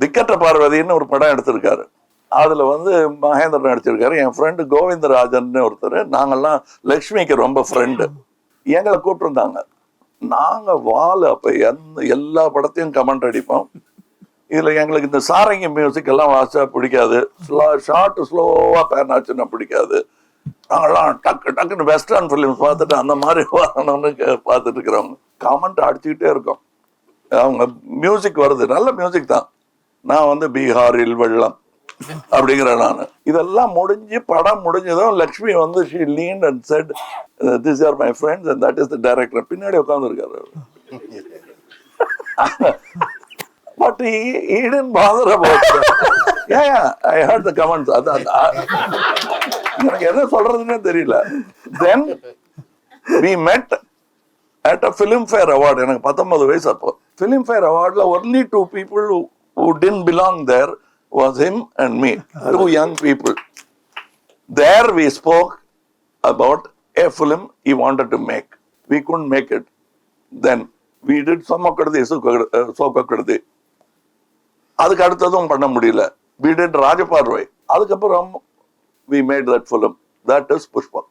திக்கற்ற பார்வதின்னு ஒரு படம் எடுத்திருக்காரு. அதுல வந்து மகேந்திரன் நடிச்சிருக்காரு. என் ஃப்ரெண்டு கோவிந்தராஜன் ஒருத்தர். நாங்கெல்லாம் லக்ஷ்மிக்கு ரொம்ப ஃப்ரெண்டு. எங்களை கூப்பிட்டுருந்தாங்க. நாங்க அப்ப எல்லா படத்தையும் கமெண்ட் அடிப்போம். இதுல எங்களுக்கு இந்த சாரங்கி மியூசிக் எல்லாம் வாசா பிடிக்காது. ஷார்ட் ஸ்லோவா பேன் ஆச்சுன்னா பிடிக்காது. நாங்கெல்லாம் டக்குன்னு வெஸ்டர்ன் பிலிம்ஸ் பார்த்துட்டு அந்த மாதிரி வரணும்னு பார்த்துட்டு இருக்கிறவங்க கமெண்ட் அடிச்சுக்கிட்டே இருக்கோம். அவங்க மியூசிக் வருது, நல்ல மியூசிக் தான். நான் வந்து பீகாரில் வெள்ளம் அப்படிங்கிறேன் நான். இதெல்லாம் முடிஞ்சு படம் முடிஞ்சதும் லக்ஷ்மி வந்து she leaned and said, these are my friends and that is the director. பின்னாடி உட்கார்ந்து இருக்காரு. But he didn't bother about that. Yeah, I heard the comments. எனக்கு என்ன சொல்றதுன்னே தெரியல. Then we met at a Filmfare Award. எனக்கு 19 வயசு அப்போ. Filmfare Awardல only 2 people who didn't belong there was him and me, 2 young people. There we spoke about a film he wanted to make. We couldn't make it. Then we did Sokakriti. அதுக்கு அடுத்ததும் பண்ண முடியல. We did Raja Paarvai. அதுக்கப்புறம் we made that film. That is Pushpak.